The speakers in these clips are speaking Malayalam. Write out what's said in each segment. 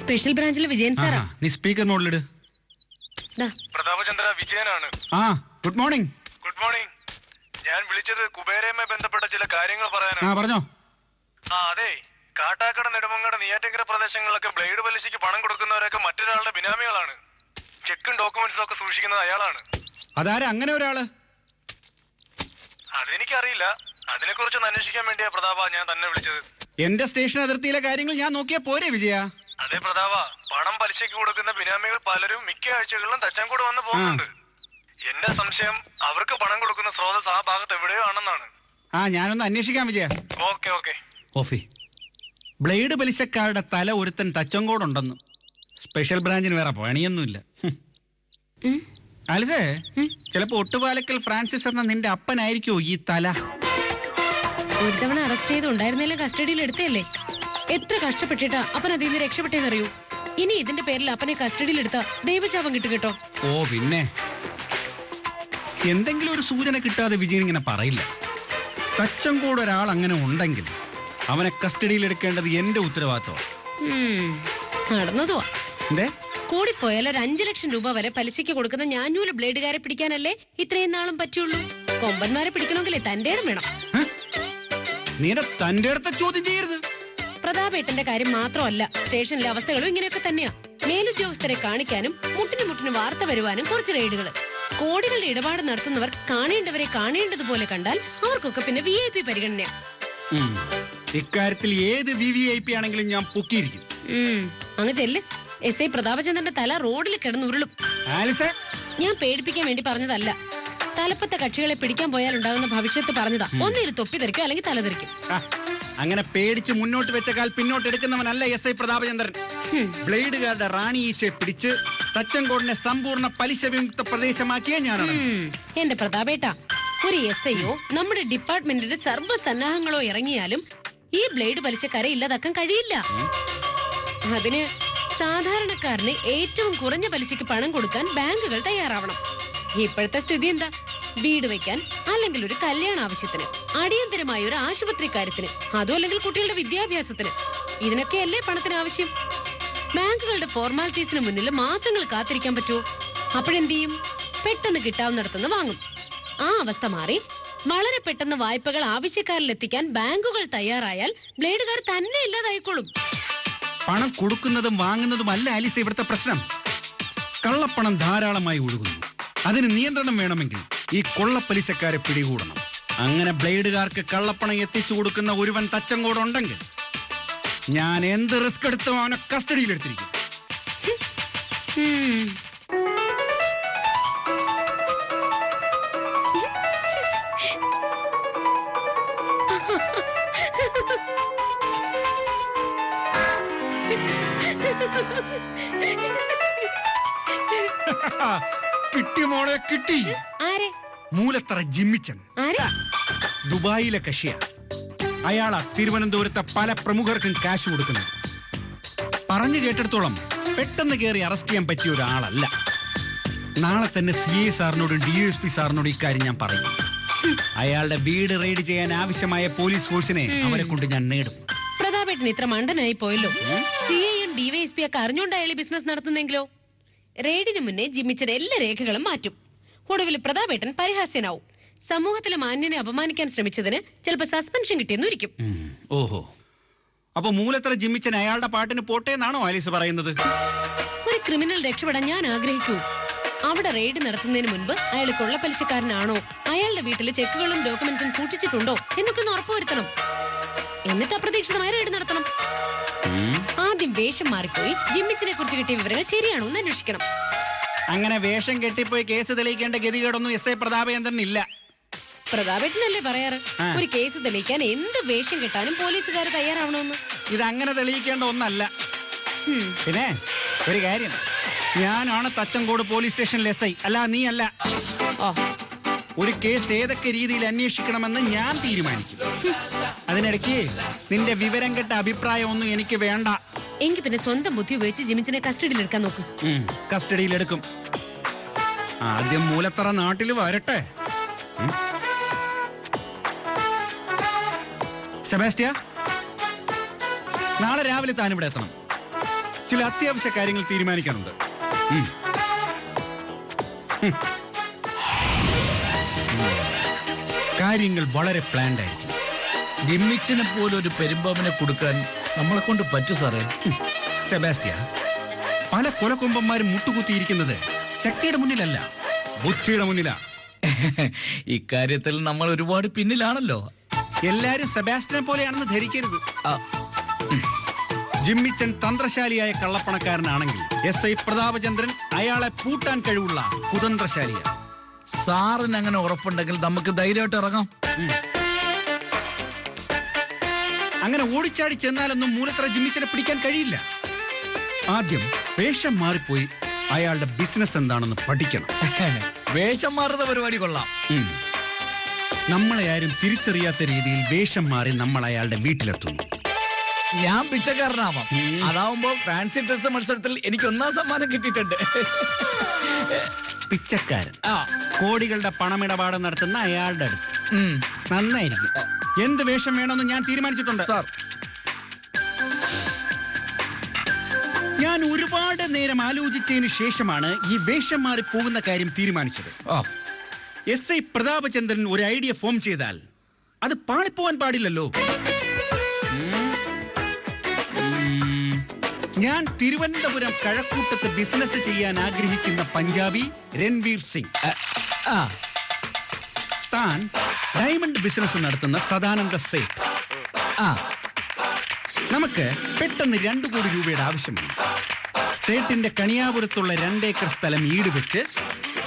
സ്പെഷ്യൽ ബ്രാഞ്ചിലെ വിജയൻ സാറാ. നീ സ്പീക്കർ മോഡിലിട്. പ്രതാപചന്ദ്ര വിജയനാണ്. Good morning. Good morning. ഞാൻ വിളിച്ചത് കുബേരയുമായി ബന്ധപ്പെട്ട ചില കാര്യങ്ങൾ പറയാനാണ്. പറഞ്ഞോ. അതെ, കാട്ടാക്കട, നെടുമങ്ങാട്, നെയ്യാറ്റിൻകര പ്രദേശങ്ങളിലൊക്കെ ബ്ലേഡ് പലിശയ്ക്ക് പണം കൊടുക്കുന്നവരൊക്കെ മറ്റൊരാളുടെ ബിനാമികളാണ്. ചെക്കും ഡോക്യുമെന്റ്സും ഒക്കെ സൂക്ഷിക്കുന്നത് അയാളാണ്. അതാരാ അങ്ങനെ ഒരാള്? അതെനിക്കറിയില്ല. അതിനെക്കുറിച്ച് അന്വേഷിക്കാൻ വേണ്ടിയാ പ്രതാപ ഞാൻ തന്നെ വിളിച്ചത്. എന്റെ സ്റ്റേഷൻ അതിർത്തിയിലെ കാര്യങ്ങൾ ഞാൻ നോക്കിയാ പോരെ വിജയ? അതെ പ്രതാപ, പണം പലിശയ്ക്ക് കൊടുക്കുന്ന ബിനാമികൾ പലരും മിക്ക ആഴ്ചകളിലും തച്ചൻകൂട് വന്ന് പോകുന്നുണ്ട്. എന്റെ സംശയം അവർക്ക് പണം കൊടുക്കുന്ന സ്രോതസ് ആ ഭാഗത്ത് എവിടെയോ ആണെന്നാണ്. ഞാനൊന്ന് അന്വേഷിക്കാം വിജയ. ഓക്കെ. ഓഫി, ബ്ലേഡ് പലിശക്കാരുടെ തല ഒരുത്തൻ തച്ചങ്കോടുണ്ടെന്ന്. സ്പെഷ്യൽ ബ്രാഞ്ചിന് വേറെ പണിയൊന്നുമില്ല. ആലിസേ, ചിലപ്പോ ഒട്ടുപാലക്കൽ ഫ്രാൻസിസ് എന്ന നിന്റെ അപ്പനായിരിക്കോ ഈ തല? ഒരു തവണ അറസ്റ്റ് ചെയ്ത് ഉണ്ടായിരുന്നല്ലേ കസ്റ്റഡിയിൽ എടുത്തല്ലേ? എത്ര കഷ്ടപ്പെട്ടിട്ടാ അപ്പൻ അതിൽ നിന്ന് രക്ഷപ്പെട്ടേന്നറിയൂ. ഇനി ഇതിന്റെ പേരിൽ അപ്പനെ കസ്റ്റഡിയിൽ എടുത്താ ദൈവശാപം കിട്ടും കേട്ടോ. പിന്നെ എന്തെങ്കിലും ഒരു സൂചന കിട്ടാതെ വിജയൻ ഇങ്ങനെ പറയില്ല. തച്ചങ്കോട് ഒരാൾ അങ്ങനെ ഉണ്ടെങ്കിൽ അവനെ കസ്റ്റഡിയിൽ എടുക്കേണ്ടത് എന്റെ ഉത്തരവാദിത്വം. നടന്നതുവാ. കൂടിപ്പോയാൽ ഒരു 5 ലക്ഷം രൂപ വരെ പലിശയ്ക്ക് കൊടുക്കുന്ന ഞാഞ്ഞൂല് ബ്ലേഡുകാരെ പിടിക്കാനല്ലേ ഇത്രയും നാളും പറ്റുള്ളൂ. കൊമ്പന്മാരെ പിടിക്കണമെങ്കിലേ തന്റെ ഇടം വേണം. തന്റെ അടുത്ത ചോദ്യം ചെയ്യരുത്. പ്രതാപേട്ടന്റെ കാര്യം മാത്രമല്ല, സ്റ്റേഷനിലെ അവസ്ഥകളും ഇങ്ങനെയൊക്കെ തന്നെയാ. മേലുദ്യോഗസ്ഥരെ കാണിക്കാനും മുട്ടിന് വാർത്ത വരുവാനും കുറച്ച് റെയ്ഡുകൾ. കോടികളുടെ ഇടപാട് നടത്തുന്നവർ കാണേണ്ടവരെ കാണേണ്ടതുപോലെ കണ്ടാൽ അവർക്കൊക്കെ പിന്നെ VIP പരിഗണന. ഇക്കാര്യത്തിൽ ഏത് VIP ആണെങ്കിലും ഞാൻ പൊക്കിയിരിക്കും. അങ്ങ് ചെല്ല്. SI പ്രതാപചന്ദ്രന്റെ തല റോഡിൽ കിടന്ന് ഉരുളും. ഞാൻ പേടിപ്പിക്കാൻ വേണ്ടി പറഞ്ഞതല്ല. തലപ്പത്തെ കക്ഷികളെ പിടിക്കാൻ പോയാൽ ഉണ്ടാകുന്ന ഭവിഷ്യത്ത് പറഞ്ഞതാ. ഒന്നിൽ തൊപ്പി തെറിക്കും, അല്ലെങ്കിൽ തല തെറിക്കും. അങ്ങനെ പേടിച്ച് മുന്നോട്ട് വെച്ച കാൽ പിന്നോട്ട് എടുക്കുന്നവനല്ല SI പ്രതാപചന്ദ്രൻ. ബ്ലേഡുകാരുടെ റാണി ഈച്ചയെ പിടിച്ച് തച്ചങ്കോടിനെ സമ്പൂർണ്ണ പലിശ വിമുക്ത പ്രദേശമാക്കിയ ഞാനാണ്. എന്റെ പ്രതാപേട്ട, ഒരു SIയോ നമ്മുടെ ഡിപ്പാർട്ട്മെന്റിന്റെ സർവ്വസന്നാഹങ്ങളോ ഇറങ്ങിയാലും ഈ ബ്ലേഡ് പലിശക്കാരെ ഇല്ലാതാക്കാൻ കഴിയില്ല. അതിന് സാധാരണക്കാരന് ഏറ്റവും കുറഞ്ഞ പലിശയ്ക്ക് പണം കൊടുക്കാൻ ബാങ്കുകൾ തയ്യാറാവണം. ഇപ്പോഴത്തെ സ്ഥിതി എന്താ? വീട് വെക്കാൻ, അല്ലെങ്കിൽ ഒരു കല്യാണ ആവശ്യത്തിന്, അടിയന്തരമായ ഒരു ആശുപത്രി കാര്യത്തിന്, അതോ അല്ലെങ്കിൽ കുട്ടികളുടെ വിദ്യാഭ്യാസത്തിന്, ഇതിനൊക്കെയല്ലേ പണത്തിന് ആവശ്യം. ബാങ്കുകളുടെ ഫോർമാലിറ്റീസിന് മുന്നിൽ മാസങ്ങൾ കാത്തിരിക്കാൻ പറ്റുമോ? അപ്പോഴെന്ത് ചെയ്യും? പെട്ടെന്ന് കിട്ടാവുന്നിടത്തുനിന്ന് വാങ്ങും. ആ അവസ്ഥ മാറി വളരെ പെട്ടെന്ന് വായ്പകൾ ആവശ്യക്കാരിലെത്തിക്കാൻ ബാങ്കുകൾ തയ്യാറായാൽ ബ്ലേഡുകാർ തന്നെ ഇല്ലാതായിക്കോളും. പണം കൊടുക്കുന്നതും വാങ്ങുന്നതുമല്ല ആലിസ് ഇവിടുത്തെ പ്രശ്നം. കള്ളപ്പണം ധാരാളമായി ഒഴുകുന്നു. അതിന് നിയന്ത്രണം വേണമെങ്കിൽ ഈ കൊള്ളപ്പലിശക്കാരെ പിടികൂടണം. അങ്ങനെ ബ്ലേഡുകാർക്ക് കള്ളപ്പണം എത്തിച്ചു കൊടുക്കുന്ന ഒരുവൻ തച്ചങ്കോടുണ്ടെങ്കിൽ ഞാൻ എന്ത് റിസ്ക് എടുത്തും അവനെ കസ്റ്റഡിയിൽ എടുത്തിരിക്കും. കിട്ടി മോളെ, കിട്ടി. മൂലത്തറ ജിമ്മിച്ചൻ, ദുബായിലെ കക്ഷിയ. അയാളാ തിരുവനന്തപുരത്തെ പല പ്രമുഖർക്കും കാശ് കൊടുക്കുന്നത്. പറഞ്ഞു കേട്ടിടത്തോളം പെട്ടെന്ന് കയറി അറസ്റ്റ് ചെയ്യാൻ പറ്റിയ ഒരാളല്ല. നാളെ തന്നെ CA സാറിനോടും DSP സാറിനോടും ഇക്കാര്യം ഞാൻ പറയും. അയാളുടെ വീട് റെയ്ഡ് ചെയ്യാൻ ആവശ്യമായ പോലീസ് ഫോഴ്സിനെ അവരെ കൊണ്ട് ഞാൻ നേടും. പ്രതാപേട്ടൻ ഇത്ര മണ്ടനായി പോയല്ലോ. CAയും DYSP ഒക്കെ അറിഞ്ഞുകൊണ്ട് അയാൾ ബിസിനസ് നടത്തുന്നെങ്കിലോ? റെയ്ഡിന് മുന്നേ ജിമ്മിച്ചന് എല്ലാ രേഖകളും മാറ്റും. ഒടുവിൽ പ്രതാപേട്ടൻ പരിഹാസ്യനാവും. സമൂഹത്തിലെ മാന്യനെ അപമാനിക്കാൻ ശ്രമിച്ചതിന് ചിലപ്പോൾ സസ്പെൻഷൻ കിട്ടിയെന്നിരിക്കും. ഓഹോ, അപ്പൊ മൂലത്തറ ജിമ്മിച്ചൻ അയാളുടെ പാട്ടിന് പോട്ടേന്നാണോ ആലീസ് പറയുന്നത്? ഒരു ക്രിമിനൽ രക്ഷപ്പെടാൻ ഞാൻ ആഗ്രഹിക്കൂ. അവിടെ റെയ്ഡ് നടത്തുന്നതിന് മുൻപ് അയാൾ കൊള്ളപ്പലിശക്കാരനാണോ, അയാളുടെ വീട്ടിൽ ചെക്കുകളും ഡോക്യുമെന്റ്സും സൂക്ഷിച്ചിട്ടുണ്ടോ എന്നൊക്കെ ഒന്ന് ഉറപ്പുവരുത്തണം. എന്നിട്ട് അപ്രതീക്ഷിതമായ റെയ്ഡ് നടത്തണം. ആദ്യം വേഷം മാറിപ്പോയി ജിമ്മിച്ചിനെ കുറിച്ച് കിട്ടിയ വിവരങ്ങൾ ശരിയാണോ എന്ന് അന്വേഷിക്കണം. അങ്ങനെ വേഷം കെട്ടിപ്പോയി കേസ് തെളിയിക്കേണ്ട ഗതികേടൊന്നും SI പ്രതാപചന്ദ്രൻ ഇല്ല. പ്രതാപേട്ടനല്ലേ പറയാറ് ഒരു കേസ് തെളിയിക്കാൻ എന്ത് വേഷം കെട്ടാനും പോലീസുകാർ തയ്യാറാവണമെന്ന്? ഇതങ്ങനെ തെളിയിക്കേണ്ട ഒന്നല്ല. പിന്നെ ഒരു കാര്യം, ഞാനാണ് തച്ചങ്കോട് പോലീസ് സ്റ്റേഷനിൽ SI, അല്ല നീ അല്ല. ഒരു കേസ് ഏതൊക്കെ രീതിയിൽ അന്വേഷിക്കണമെന്ന് ഞാൻ തീരുമാനിക്കും. അതിനിടയ്ക്ക് നിന്റെ വിവരം കെട്ട അഭിപ്രായം ഒന്നും എനിക്ക് വേണ്ട. എങ്കിൽ പിന്നെ സ്വന്തം ബുദ്ധി ഉപയോഗിച്ച് ജിമിച്ചിനെ കസ്റ്റഡിയിൽ എടുക്കാൻ നോക്കും. കസ്റ്റഡിയിൽ എടുക്കും. ആദ്യം മൂലത്തറ നാട്ടിൽ വരട്ടെ. സെബാസ്റ്റ്യ, നാളെ രാവിലെ താൻ ഇവിടെ എത്തണം. ചില അത്യാവശ്യ കാര്യങ്ങൾ തീരുമാനിക്കാനുണ്ട്. കാര്യങ്ങൾ വളരെ പ്ലാൻഡ് ആയിരിക്കും. ജിമ്മിച്ചിനെ പോലെ ഒരു പെരുമ്പാമ്പിനെ കൊടുക്കാൻ നമ്മളെ കൊണ്ട് പറ്റൂ സാറേ. സെബാസ്റ്റ്യ, പല കൊലക്കൊമ്പന്മാരും മുട്ടുകുത്തിയിരിക്കുന്നത് ശക്തിയുടെ മുന്നിലല്ല, ബുദ്ധിയുടെ മുന്നിലാ. ഇക്കാര്യത്തിൽ നമ്മൾ ഒരുപാട് പിന്നിലാണല്ലോ. എല്ലാരും സെബാസ്റ്റ്യനെ പോലെയാണെന്ന് ധരിക്കരുത്. ജിമ്മിച്ചൻ തന്ത്രശാലിയായ കള്ളപ്പണക്കാരനാണെങ്കിൽ SI പ്രതാപചന്ദ്രൻ അയാളെ പൂട്ടാൻ കഴിവുള്ള കുതന്ത്രശാലിയാണ്. സാറിന് അങ്ങനെ ഉറപ്പുണ്ടെങ്കിൽ നമുക്ക് ധൈര്യമായിട്ട് ഇറങ്ങാം. അങ്ങനെ ഓടിച്ചാടി ചെന്നാലൊന്നും മൂലത്തറ ജിമ്മിച്ചനെ പിടിക്കാൻ കഴിയില്ല. ആദ്യം വേഷം മാറിപ്പോയി അയാളുടെ ബിസിനസ് എന്താണെന്ന് പഠിക്കണം. വേഷം മാറുന്ന പരിപാടി കൊള്ളാം. നമ്മളെ ആരും തിരിച്ചറിയാത്ത രീതിയിൽ വേഷം മാറി നമ്മൾ അയാളുടെ വീട്ടിലെത്തുന്നു. ഞാൻ പിച്ചക്കാരനാവാം. അതാവുമ്പോ ഫാൻസി ഡ്രസ് മത്സരത്തിൽ എനിക്ക് 1ാം സമ്മാനം കിട്ടിയിട്ടുണ്ട്. പിച്ചക്കാരൻ കോടികളുടെ പണമിടപാട് നടത്തുന്ന അയാളുടെ അടുത്ത് നന്നായിരിക്കും. എന്ത് വേഷം വേണമെന്ന് ഞാൻ തീരുമാനിച്ചിട്ടുണ്ട് സാർ. ഞാൻ ഒരുപാട് നേരം ആലോചിച്ചതിന് ശേഷമാണ് ഈ വേഷം മാറി പോകുന്ന കാര്യം തീരുമാനിച്ചത്. SI പ്രതാപചന്ദ്രൻ ഒരു ഐഡിയ ഫോം ചെയ്താൽ അത് പാളിപ്പോവാൻ പാടില്ലല്ലോ. ഞാൻ തിരുവനന്തപുരം കഴക്കൂട്ടത്ത് ബിസിനസ് ചെയ്യാൻ ആഗ്രഹിക്കുന്ന പഞ്ചാബി രൺവീർ സിംഗ്. താൻ ഡയമണ്ട് ബിസിനസ് നടത്തുന്ന സദാനന്ദ സേഠ്. നമുക്ക് പെട്ടെന്ന് 2 കോടി രൂപയുടെ ആവശ്യമുണ്ട്. സേട്ടിന്റെ കണിയാപുരത്തുള്ള 2 ഏക്കർ സ്ഥലം ഈട് വെച്ച്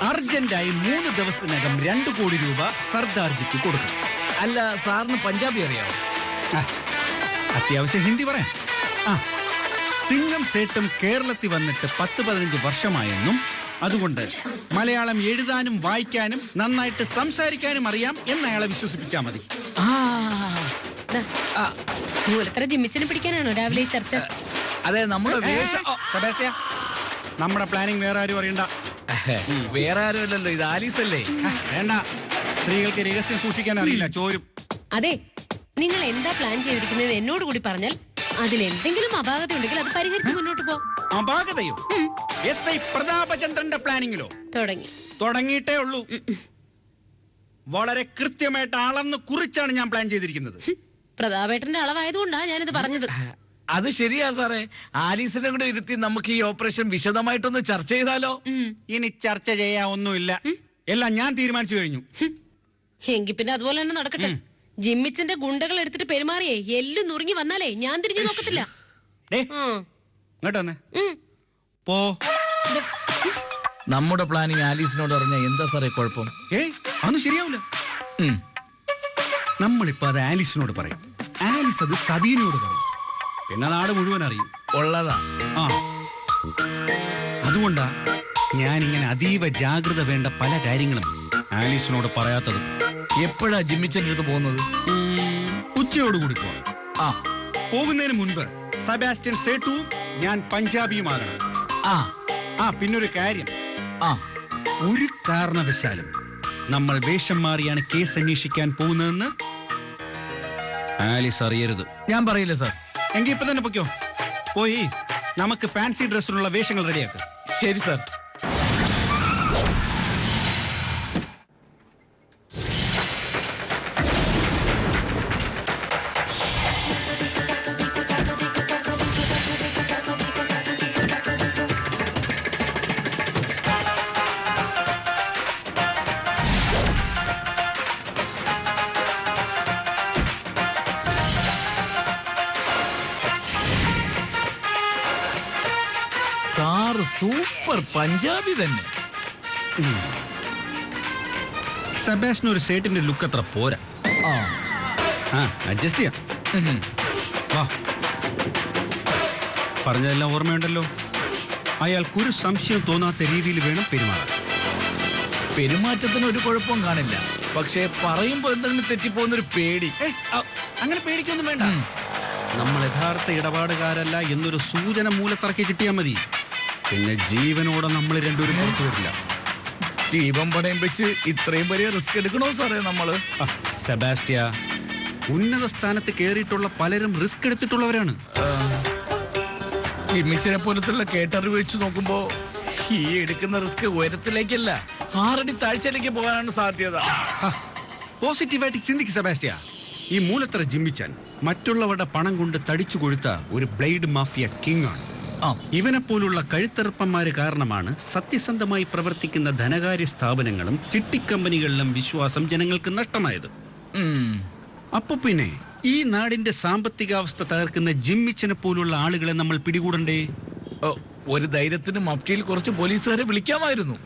അർജന്റായി 3 ദിവസത്തിനകം 2 കോടി രൂപ സർദാർജിക്ക് കൊടുക്കണം. അല്ല, സാറിന് പഞ്ചാബി അറിയാമോ? അത്യാവശ്യം ഹിന്ദി പറയാം. സിംഗം സേട്ടും കേരളത്തിൽ വന്നിട്ട് 10-15 വർഷമായെന്നും അതുകൊണ്ട് മലയാളം എഴുതാനും വായിക്കാനും നന്നായിട്ട് സംസാരിക്കാനും അറിയാം എന്ന് അയാളെ വിശ്വസിപ്പിച്ചാൽ മതി. മൂലത്തറ ജിമ്മിച്ചനെ പിടിക്കാനാണോ രാവിലെ ഈ ചർച്ച? അതെ, നമ്മുടെ നമ്മുടെ പ്ലാനിങ് വേറെ ആരും അറിയണ്ട. വേറെ ആരുമല്ലല്ലോ, ഇത് ആലീസ് അല്ലേ? വേണ്ട, സ്ത്രീകൾക്ക് രഹസ്യം സൂക്ഷിക്കാൻ അറിയില്ല, ചോരും. അതെ, നിങ്ങൾ എന്താ പ്ലാൻ ചെയ്തിരിക്കുന്നത് എന്നോട് കൂടി പറഞ്ഞാൽ അതിലെന്തെങ്കിലും അപാകത ഉണ്ടെങ്കിൽ അത് പരിഹരിച്ച് മുന്നോട്ട് പോ. അപാകതയോ? SI പ്രതാപചന്ദ്രന്റെ പ്ലാനിങ്ങിലോ? തുടങ്ങിയിട്ടേ ഉള്ളൂ. വളരെ കൃത്യമായിട്ട് അളന്ന് കുറിച്ചാണ് ഞാൻ പ്ലാൻ ചെയ്തിരിക്കുന്നത്. പ്രതാപേട്ടന്റെ അളവായതുകൊണ്ടാണ് ഞാനിത് പറഞ്ഞത്. അത് ശരിയാ സാറേ. ആലീസിനെ കൂടെ ഇരുത്തി നമുക്ക് ഈ ഓപ്പറേഷൻ വിശദമായിട്ടൊന്ന് ചർച്ച ചെയ്താലോ? ഇനി ചർച്ച ചെയ്യാൻ ഒന്നുമില്ല, എല്ലാം ഞാൻ തീരുമാനിച്ചു കഴിഞ്ഞു. എങ്കിൽ പിന്നെ അതുപോലെ തന്നെ നടക്കട്ടെ. ജിമ്മിച്ചന്റെ ഗുണ്ടകൾ എടുത്തിട്ട് പെരുമാറിയേ എല്ലു നുറുങ്ങി വന്നാലേ ഞാൻ തിരിഞ്ഞു നോക്കത്തില്ല. പോ. നമ്മുടെ പ്ലാനിങ് ആലീസിനോട് അറിഞ്ഞാൽ എന്താ സാറേ കുഴപ്പം? അതൊന്നും ശരിയാവില്ല. നമ്മളിപ്പോ അത് ആലീസിനോട് പറയും, ആലീസ് അത് സബീനയോട് പറയും, പിന്നെ നാട് മുഴുവൻ അറിയും. ഉള്ളതാ. അതുകൊണ്ടാ ഞാനിങ്ങനെ അതീവ ജാഗ്രത വേണ്ട പല കാര്യങ്ങളും ആലീസിനോട് പറയാത്തത്. എപ്പോഴാ ജിമ്മിച്ചന്റെ അടുത്ത് പോകുന്നത്? ഉച്ചയോടുകൂടി പോവാം. പോകുന്നതിന് മുൻപ് സെബാസ്റ്റ്യൻ സേട്ടുവും ഞാൻ പഞ്ചാബിയുമാകണം. പിന്നൊരു കാര്യം, ഒരു കാരണവശാലും നമ്മൾ വേഷം മാറിയാണ് കേസ് അന്വേഷിക്കാൻ പോകുന്നതെന്ന് ആലീസ് അറിയരുത്. ഞാൻ പറയില്ല സാർ. എങ്കിൽ ഇപ്പൊ തന്നെ പൊയ്ക്കോ. പോയി നമുക്ക് ഫാൻസി ഡ്രസ്സിനുള്ള വേഷങ്ങൾ റെഡിയാക്കാം. ശരി സാർ. സാർ സൂപ്പർ പഞ്ചാബി തന്നെ. സെബാസ്റ്റ്യൻ ഒരു സേട്ടിന്റെ ലുക്ക് അത്ര പോരാ. അഡ്ജസ്റ്റ് ചെയ്യാം. പറഞ്ഞതെല്ലാം ഓർമ്മയുണ്ടല്ലോ. അയാൾക്കൊരു സംശയം തോന്നാത്ത രീതിയിൽ വേണം പെരുമാറാൻ. പെരുമാറ്റത്തിന് ഒരു കുഴപ്പവും കാണില്ല, പക്ഷേ പറയുമ്പോ എന്തെങ്കിലും തെറ്റിപ്പോന്നൊരു പേടി. അങ്ങനെ പേടിക്കൊന്നും വേണ്ട. നമ്മൾ യഥാർത്ഥ ഇടപാടുകാരല്ല എന്നൊരു സൂചന മൂലത്തറക്കി കിട്ടിയാൽ മതി. പിന്നെ ജീവനോടെ നമ്മൾ രണ്ടുപേരും പുറത്തു വരില്ല. ജീവൻ പണയം വെച്ച് ഇത്രയും വലിയ റിസ്ക് എടുക്കണോ സാറേ നമ്മള്? സെബാസ്റ്റ്യ, ഉന്നത സ്ഥാനത്ത് കയറിയിട്ടുള്ള പലരും റിസ്ക് എടുത്തിട്ടുള്ളവരാണ്. ജിമ്മിച്ചിനെ പോലത്തുള്ള കേട്ടറിവ് വെച്ച് നോക്കുമ്പോ ഈ എടുക്കുന്ന റിസ്ക് ഉയരത്തിലേക്കല്ല 6 അടി താഴ്ചയിലേക്ക് പോകാനാണ് സാധ്യത. പോസിറ്റീവായിട്ട് ചിന്തിക്ക് സെബാസ്റ്റ്യ. ഈ മൂലത്തറ ജിമ്മിച്ചാൻ മറ്റുള്ളവരുടെ പണം കൊണ്ട് തടിച്ചു കൊഴുത്ത ഒരു ബ്ലേഡ് മാഫിയ കിങ് ആണ്. ഇവനെ പോലുള്ള കഴുത്തറുപ്പന്മാര് കാരണമാണ് സത്യസന്ധമായി പ്രവർത്തിക്കുന്ന ധനകാര്യ സ്ഥാപനങ്ങളും ചിട്ടിക്കമ്പനികളിലും വിശ്വാസം ജനങ്ങൾക്ക് നഷ്ടമായത്. അപ്പൊ പിന്നെ ഈ നാടിന്റെ സാമ്പത്തികാവസ്ഥ തകർക്കുന്ന ജിമ്മിച്ചനെ പോലുള്ള ആളുകളെ നമ്മൾ പിടികൂടണ്ടേ? ഒരു ധൈര്യത്തിന് മഫ്റ്റിയിൽ കുറച്ച് പോലീസുകാരെ വിളിക്കാമായിരുന്നു.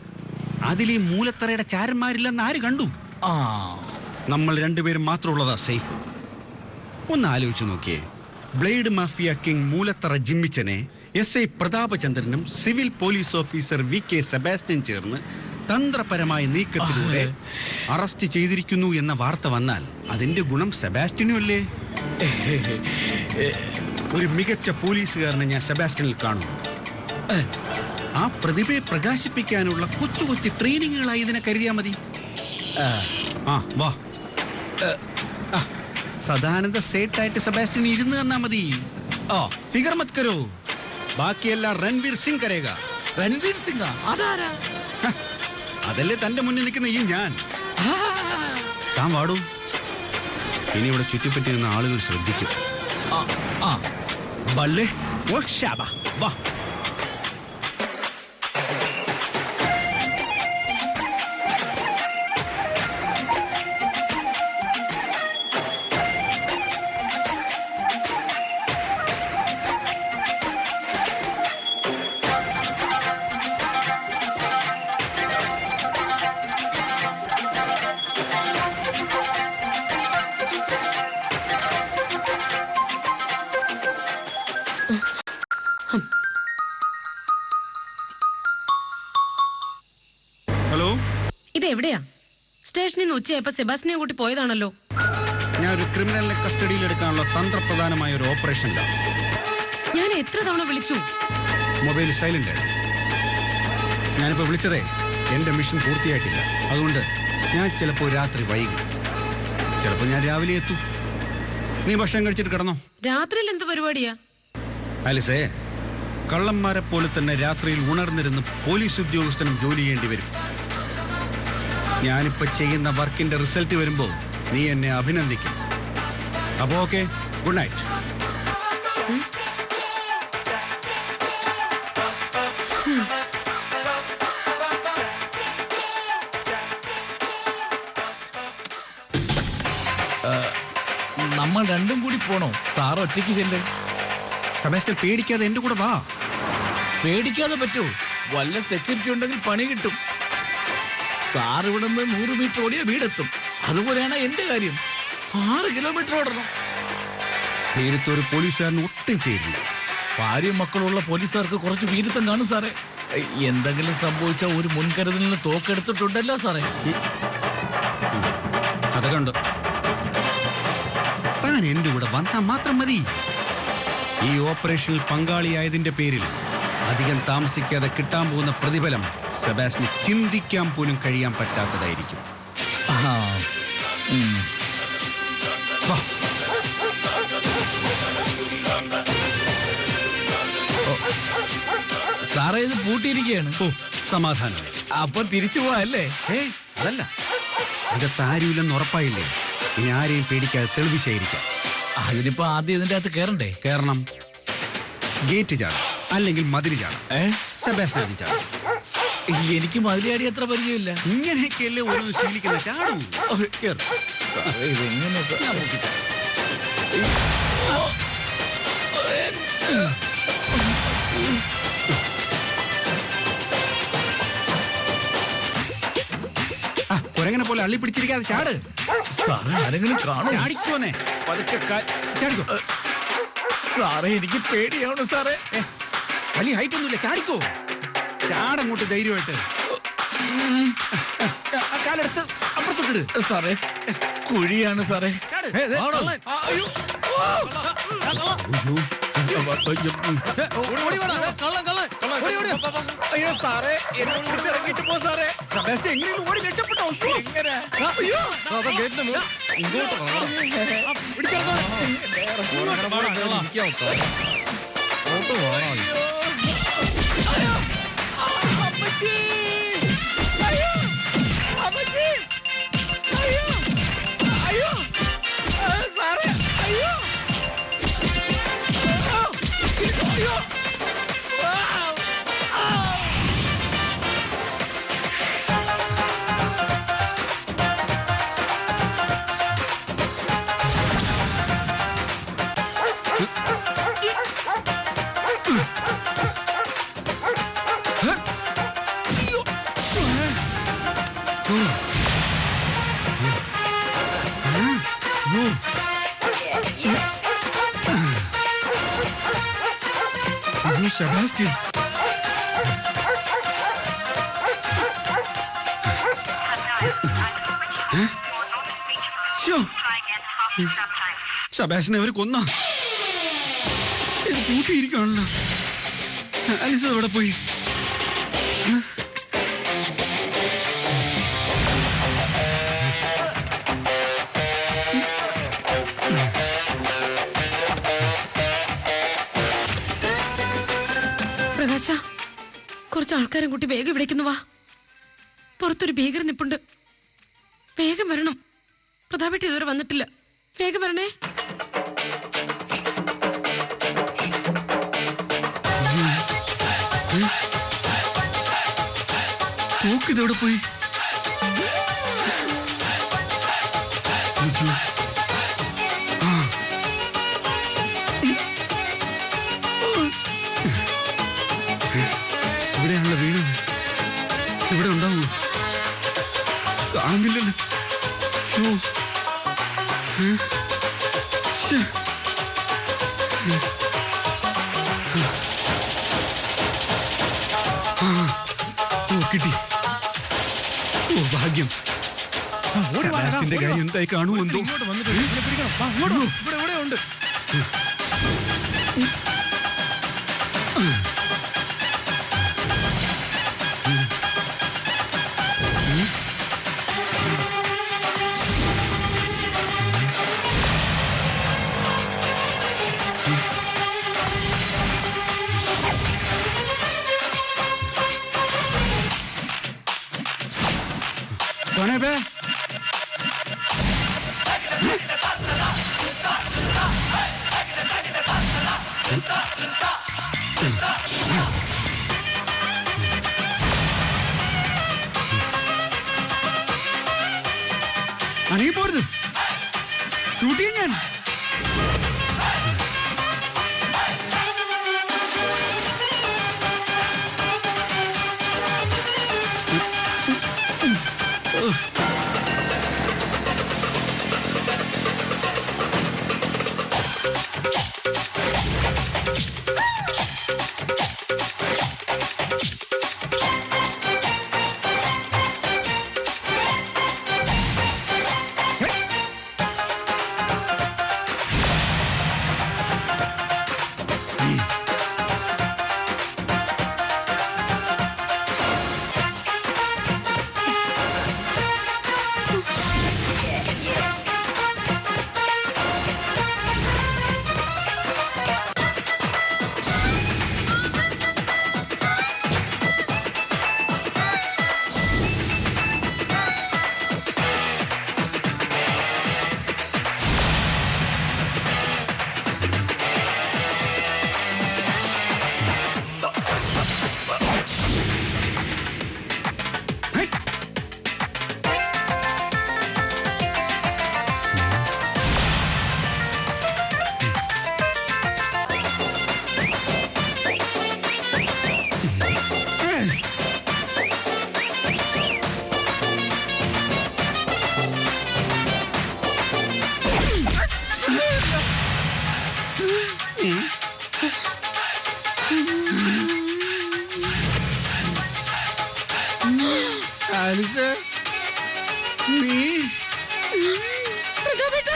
അതിൽ ഈ മൂലത്തറയുടെ ചാരന്മാരില്ലെന്ന് ആര് കണ്ടു? നമ്മൾ രണ്ടുപേരും മാത്രമുള്ളതാ സേഫ്. ഒന്ന് ആലോചിച്ചു നോക്കിയേ. ബ്ലേഡ് മാഫിയ കിങ് മൂലത്തറ ജിമ്മിച്ചനെ SI പ്രതാപചന്ദ്രനും civil police officer VK Sebastian ചേർന്ന് തന്ത്രപരമായ നീക്കത്തിലൂടെ അറസ്റ്റ് ചെയ്തിരിക്കുന്നു എന്ന വാർത്ത വന്നാൽ അതിന്റെ ഗുണം സെബാസ്റ്റ്യനും അല്ലേ? ഒരു മികച്ച പോലീസുകാരനെ ഞാൻ സെബാസ്റ്റ്യനിൽ കാണുന്നു. ആ പ്രതിഭയെ പ്രകാശിപ്പിക്കാനുള്ള കൊച്ചു കൊച്ചു ട്രെയിനിങ്ങുകളായി ഇതിനെ കരുതിയാൽ മതി. വാ, സദാനന്ദ സേട്ടായിട്ട് സെബാസ്റ്റ്യൻ ഇരുന്ന് തന്നാ മതി. ഫിഗർ മത് കരോ, ബാക്കിയെല്ലാം രൺവീർ സിംഗ് കരേഗ. രൺവീർ സിംഗ് അതാരാ? അതല്ലേ തന്റെ മുന്നിൽ നിൽക്കുന്ന ഈ ഞാൻ. താൻ വാടൂ. ഇനി ഇവിടെ ചുറ്റിപ്പറ്റി നിന്ന ആളുകൾ ശ്രദ്ധിക്കും. ബല്ലേ വാ. ഹലോ, ഇത് എവിടെയാ? സ്റ്റേഷനിൽ നിന്ന് ഉച്ചയായപ്പോ സെബാസ്റ്റിനെ കൂട്ടി പോയതാണല്ലോ. ഞാൻ ഒരു ക്രിമിനലിനെ കസ്റ്റഡിയിൽ എടുക്കാനുള്ള തന്ത്രപ്രധാനമായ ഒരു ഓപ്പറേഷനിലാണ്. ഞാൻ എത്ര തവണ വിളിച്ചു. മൊബൈൽ സൈലന്റ് ആണ്. ഞാനിപ്പോ വിളിച്ചതേ എന്റെ മിഷൻ പൂർത്തിയായിട്ടില്ല. അതുകൊണ്ട് ഞാൻ ചിലപ്പോ രാത്രി വൈകും, ചിലപ്പോ ഞാൻ രാവിലെ എത്തും. നീ ഭക്ഷണം കഴിച്ചിട്ട് കിടന്നോ. രാത്രിയിൽ എന്ത് പരിപാടിയാ? ആലിസേ, കള്ളന്മാരെ പോലെ തന്നെ രാത്രിയിൽ ഉണർന്നിരുന്ന് പോലീസ് ഉദ്യോഗസ്ഥനും ജോലി ചെയ്യേണ്ടി വരും. ഞാനിപ്പോ ചെയ്യുന്ന വർക്കിന്റെ റിസൾട്ട് വരുമ്പോ നീ എന്നെ അഭിനന്ദിക്കും. അപ്പോ ഓക്കെ, ഗുഡ് നൈറ്റ്. നമ്മൾ രണ്ടും കൂടി പോണോ? സാർ ഒറ്റയ്ക്ക് ചെല്ലേ? സെബാസ്റ്റ്യൻ, പേടിക്കാതെ എന്റെ കൂടെ വാ. പേടിക്കാതെ പറ്റൂ? വല്ല സെക്യൂരിറ്റി ഉണ്ടെങ്കിൽ പണി കിട്ടും. സാർ ഇവിടെ നിന്ന് 100 മീറ്റർ ഓടിയ വീടെത്തും. അതുപോലെയാണ് എന്റെ കാര്യം. 6 കിലോമീറ്റർ ഓടണം. നേരത്തൊരു പോലീസുകാരന് ഒട്ടും ചെയ്തില്ല. ഭാര്യയും മക്കളുള്ള പോലീസുകാർക്ക് കുറച്ച് വീരത്വം കാണും സാറേ. എന്തെങ്കിലും സംഭവിച്ച ഒരു മുൻകരുതലിന് തോക്കെടുത്തിട്ടുണ്ടല്ലോ സാറേ. അത് കണ്ടു. താൻ എന്റെ കൂടെ വന്നാൽ മാത്രം മതി. ഈ ഓപ്പറേഷനിൽ പങ്കാളിയായതിന്റെ പേരിൽ അധികം താമസിക്കാതെ കിട്ടാൻ പോകുന്ന പ്രതിഫലം സെബാസ്റ്റിന് ചിന്തിക്കാൻ പോലും കഴിയാൻ പറ്റാത്തതായിരിക്കും. സാറേ, ഇത് പൂട്ടിയിരിക്കുകയാണ്. ഓ, സമാധാനം. അപ്പൊ തിരിച്ചു പോവല്ലേ? അതല്ല, അകത്ത് ആരുമില്ലെന്ന് ഉറപ്പായില്ലേ? ഇനി ആരെയും പേടിക്കാതെ തെളിവ് ശേഖരിക്കാം. അതിനിപ്പോ ആദ്യം ഇതിന്റെ അകത്ത് കയറണ്ടേ? കയറണം. ഗേറ്റ് ചാടും, അല്ലെങ്കിൽ മതിരി ചാടും. സെബാസ്റ്റ്യൻ ആദ്യം ചാടും. എനിക്ക് മതിലിയാടി അത്ര പരിചയമില്ല. ഇങ്ങനെയൊക്കെയല്ലേ ഓരോ ശീലിക്കുന്ന. ചാടും. ഇതെങ്ങനെ കുരങ്ങനെ പോലെ അള്ളി പിടിച്ചിരിക്കാതെ ചാട്. സാറേ, ആരെങ്കിലും കാണും? ചാടിക്കോന്നെ, പതുക്കെ ചാടിക്കോ. സാറേ, എനിക്ക് പേടിയാവണം സാറേ. വലിയ ഹൈറ്റ് ഒന്നുമില്ല, ചാടിക്കോ. ചാടങ്ങോട്ട് ധൈര്യമായിട്ട്. കാലെടുത്ത് അപ്പുറത്തോട്ടിട്. സാറേ, കുഴിയാണ് സാറേ. അയ്യോ സാറേ, എന്നെ കുറിച്ചിറങ്ങിട്ട് പോ സാറേ. എങ്ങനെയും ഓടി രക്ഷപ്പെട്ടോ. എങ്ങനെ? സെബാസ്റ്റ്യൻ സെബാസ്റ്റ്യനെ അവർ കൊന്ന കൂട്ടിയിരിക്കുകയാണല്ലോ. ആലിസ് എവിടെ പോയി? പ്രകാശ, കുറച്ച് ആൾക്കാരെ കൂട്ടി വേഗം ഇവിടേക്കുന്നു വാ. പുറത്തൊരു ഭീകര നിപ്പുണ്ട്. വേഗം വരണം. പ്രതാപേട്ട ഇതുവരെ വന്നിട്ടില്ല. വേഗം വരണേ. തോക്കിതെവിടെ പോയി? ഇവിടെയാണല്ലോ വീണത്. ഇവിടെ ഉണ്ടാവൂ? കാണുന്നില്ലല്ലോ. കിട്ടി. ഓ ഭാഗ്യം. സെബാസ്റ്റ്യന്റെ കാര്യം എന്തായി കാണുമെന്തോ. ഇവിടെ ഉണ്ട്. कौन है बे? अनी पोर्द शूटिंग है. ആലിസ്, നീ പ്രതാപേട്ട